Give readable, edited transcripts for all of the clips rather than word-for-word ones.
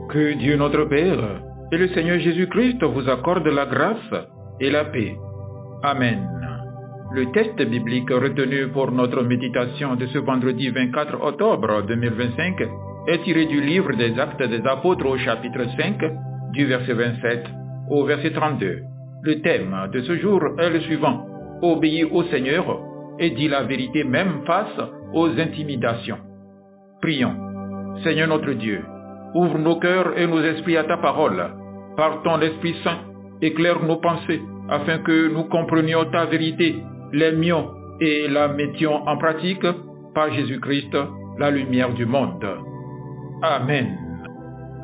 Que Dieu notre Père et le Seigneur Jésus-Christ vous accordent la grâce et la paix. Amen. Le texte biblique retenu pour notre méditation de ce vendredi 24 octobre 2025 est tiré du livre des Actes des Apôtres au chapitre 5, du verset 27 au verset 32. Le thème de ce jour est le suivant: obéis au Seigneur et dis la vérité même face aux intimidations. Prions. Seigneur notre Dieu, ouvre nos cœurs et nos esprits à ta parole. Par ton Esprit Saint, éclaire nos pensées afin que nous comprenions ta vérité, l'aimions et la mettions en pratique par Jésus-Christ, la lumière du monde. Amen.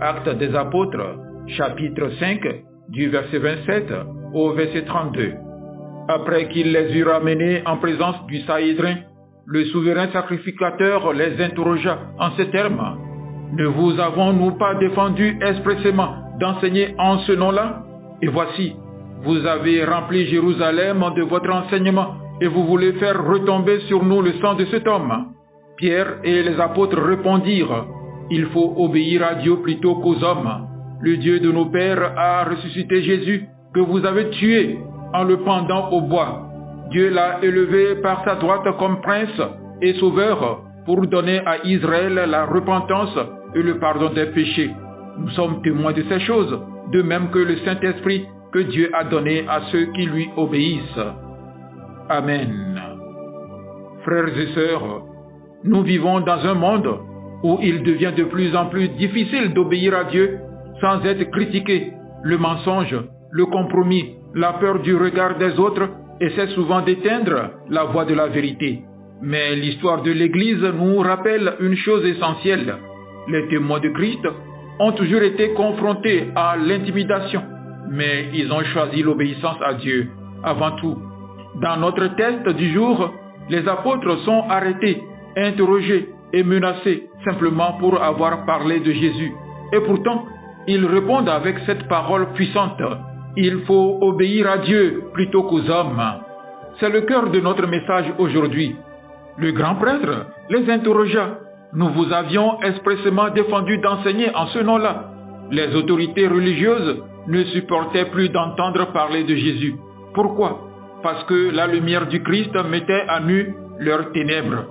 Actes des Apôtres, chapitre 5, du verset 27 au verset 32. Après qu'il les eut ramenés en présence du Sanhédrin, le souverain sacrificateur les interrogea en ces termes: ne vous avons-nous pas défendu expressément d'enseigner en ce nom-là? Et voici, vous avez rempli Jérusalem de votre enseignement et vous voulez faire retomber sur nous le sang de cet homme. Pierre et les apôtres répondirent: il faut obéir à Dieu plutôt qu'aux hommes. Le Dieu de nos pères a ressuscité Jésus que vous avez tué en le pendant au bois. Dieu l'a élevé par sa droite comme prince et sauveur pour donner à Israël la repentance et le pardon des péchés. Nous sommes témoins de ces choses, de même que le Saint-Esprit que Dieu a donné à ceux qui lui obéissent. Amen. Frères et sœurs, nous vivons dans un monde où il devient de plus en plus difficile d'obéir à Dieu sans être critiqué. Le mensonge, le compromis, la peur du regard des autres essaient souvent d'éteindre la voix de la vérité. Mais l'histoire de l'Église nous rappelle une chose essentielle. Les témoins de Christ ont toujours été confrontés à l'intimidation, mais ils ont choisi l'obéissance à Dieu avant tout. Dans notre texte du jour, les apôtres sont arrêtés, interrogés et menacés simplement pour avoir parlé de Jésus. Et pourtant, ils répondent avec cette parole puissante: il faut obéir à Dieu plutôt qu'aux hommes. C'est le cœur de notre message aujourd'hui. Le grand prêtre les interrogea: nous vous avions expressément défendu d'enseigner en ce nom-là. Les autorités religieuses ne supportaient plus d'entendre parler de Jésus. Pourquoi? Parce que la lumière du Christ mettait à nu leurs ténèbres.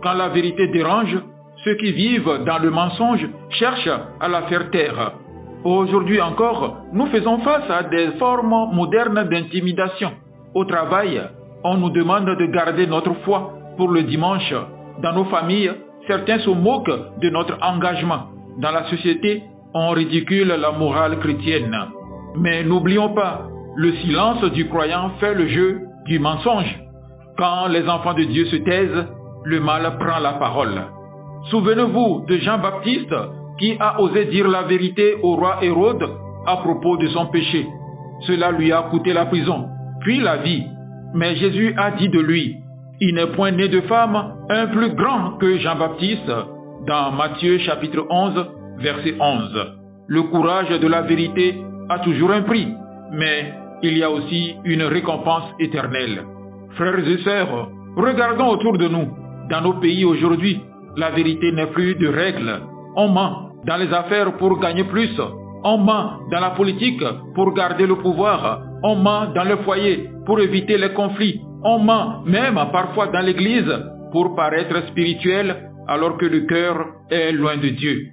Quand la vérité dérange, ceux qui vivent dans le mensonge cherchent à la faire taire. Aujourd'hui encore, nous faisons face à des formes modernes d'intimidation. Au travail, on nous demande de garder notre foi pour le dimanche. Dans nos familles, certains se moquent de notre engagement. Dans la société, on ridicule la morale chrétienne. Mais n'oublions pas, le silence du croyant fait le jeu du mensonge. Quand les enfants de Dieu se taisent, le mal prend la parole. Souvenez-vous de Jean-Baptiste qui a osé dire la vérité au roi Hérode à propos de son péché. Cela lui a coûté la prison, puis la vie. Mais Jésus a dit de lui: il n'est point né de femme un plus grand que Jean-Baptiste, dans Matthieu chapitre 11, verset 11. Le courage de la vérité a toujours un prix, mais il y a aussi une récompense éternelle. Frères et sœurs, regardons autour de nous. Dans nos pays aujourd'hui, la vérité n'est plus de règle. On ment dans les affaires pour gagner plus. On ment dans la politique pour garder le pouvoir. On ment dans le foyer pour éviter les conflits. On ment même parfois dans l'église pour paraître spirituel alors que le cœur est loin de Dieu.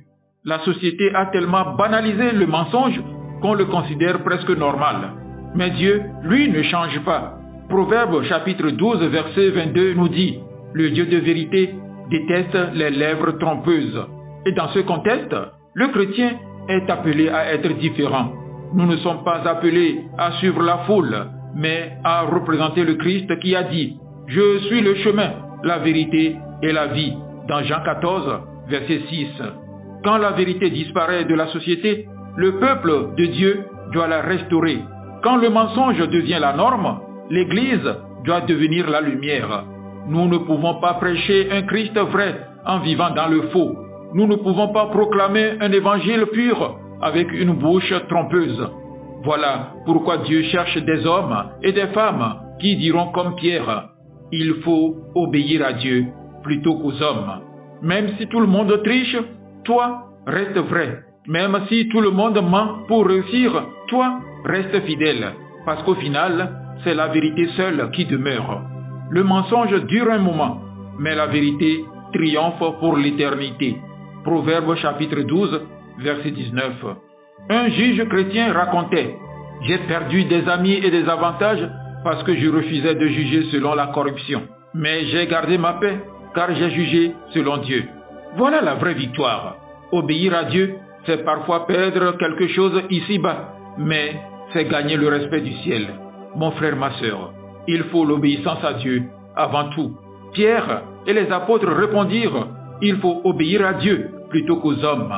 La société a tellement banalisé le mensonge qu'on le considère presque normal. Mais Dieu, lui, ne change pas. Proverbe chapitre 12 verset 22 nous dit: le Dieu de vérité déteste les lèvres trompeuses. Et dans ce contexte, le chrétien est appelé à être différent. Nous ne sommes pas appelés à suivre la foule, mais à représenter le Christ qui a dit: je suis le chemin, la vérité et la vie, dans Jean 14, verset 6. Quand la vérité disparaît de la société, le peuple de Dieu doit la restaurer. Quand le mensonge devient la norme, l'Église doit devenir la lumière. Nous ne pouvons pas prêcher un Christ vrai en vivant dans le faux. Nous ne pouvons pas proclamer un évangile pur avec une bouche trompeuse. Voilà pourquoi Dieu cherche des hommes et des femmes qui diront comme Pierre: il faut obéir à Dieu plutôt qu'aux hommes. Même si tout le monde triche, toi, reste vrai. Même si tout le monde ment pour réussir, toi, reste fidèle, parce qu'au final, c'est la vérité seule qui demeure. Le mensonge dure un moment, mais la vérité triomphe pour l'éternité. Proverbe chapitre 12, verset 19. Un juge chrétien racontait « J'ai perdu des amis et des avantages parce que je refusais de juger selon la corruption. Mais j'ai gardé ma paix car j'ai jugé selon Dieu. » Voilà la vraie victoire. Obéir à Dieu, c'est parfois perdre quelque chose ici-bas, mais c'est gagner le respect du ciel. Mon frère, ma sœur, il faut l'obéissance à Dieu avant tout. Pierre et les apôtres répondirent « Il faut obéir à Dieu plutôt qu'aux hommes. »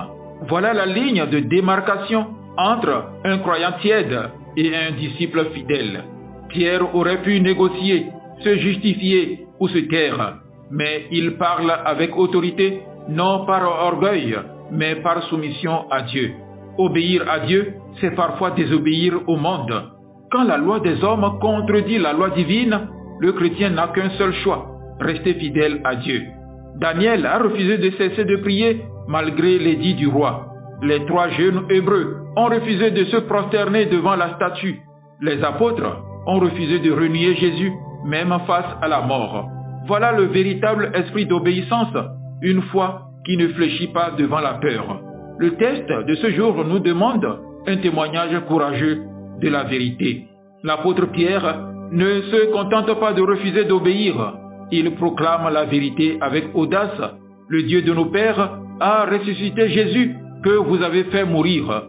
Voilà la ligne de démarcation entre un croyant tiède et un disciple fidèle. Pierre aurait pu négocier, se justifier ou se taire, mais il parle avec autorité, non par orgueil, mais par soumission à Dieu. Obéir à Dieu, c'est parfois désobéir au monde. Quand la loi des hommes contredit la loi divine, le chrétien n'a qu'un seul choix, rester fidèle à Dieu. Daniel a refusé de cesser de prier malgré l'édit du roi. Les 3 jeunes Hébreux ont refusé de se prosterner devant la statue. Les apôtres ont refusé de renier Jésus, même face à la mort. Voilà le véritable esprit d'obéissance, une foi qui ne fléchit pas devant la peur. Le test de ce jour nous demande un témoignage courageux de la vérité. L'apôtre Pierre ne se contente pas de refuser d'obéir. Il proclame la vérité avec audace. Le Dieu de nos pères a ressuscité Jésus que vous avez fait mourir.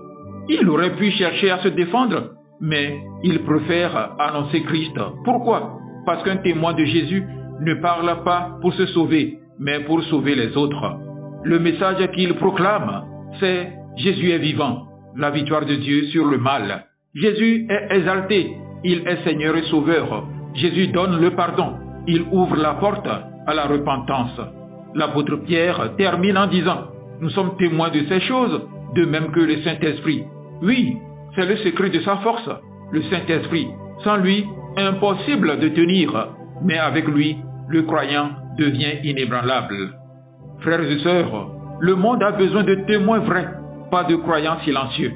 Il aurait pu chercher à se défendre, mais il préfère annoncer Christ. Pourquoi? Parce qu'un témoin de Jésus ne parle pas pour se sauver, mais pour sauver les autres. Le message qu'il proclame, c'est « Jésus est vivant », la victoire de Dieu sur le mal. Jésus est exalté, il est Seigneur et Sauveur. Jésus donne le pardon, il ouvre la porte à la repentance. L'apôtre Pierre termine en disant « Nous sommes témoins de ces choses, de même que le Saint-Esprit. » Oui, c'est le secret de sa force, le Saint-Esprit. Sans lui, impossible de tenir, mais avec lui, le croyant devient inébranlable. Frères et sœurs, le monde a besoin de témoins vrais, pas de croyants silencieux.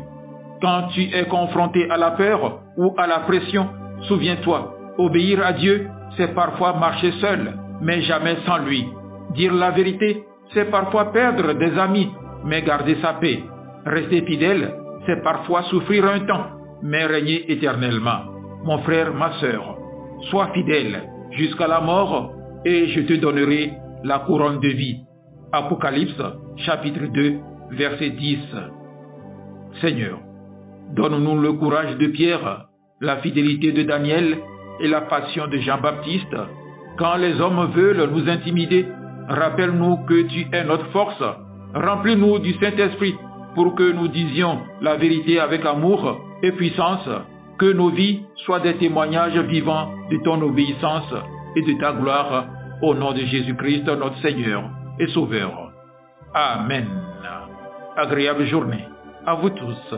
Quand tu es confronté à la peur ou à la pression, souviens-toi, obéir à Dieu, c'est parfois marcher seul, mais jamais sans lui. Dire la vérité, c'est parfois perdre des amis, mais garder sa paix. Rester fidèle, c'est parfois souffrir un temps, mais régner éternellement. Mon frère, ma sœur, sois fidèle jusqu'à la mort et je te donnerai la couronne de vie. Apocalypse, chapitre 2, verset 10. Seigneur, donne-nous le courage de Pierre, la fidélité de Daniel et la passion de Jean-Baptiste. Quand les hommes veulent nous intimider, rappelle-nous que tu es notre force. Remplis-nous du Saint-Esprit pour que nous disions la vérité avec amour et puissance, que nos vies soient des témoignages vivants de ton obéissance et de ta gloire, au nom de Jésus-Christ, notre Seigneur et Sauveur. Amen. Agréable journée à vous tous.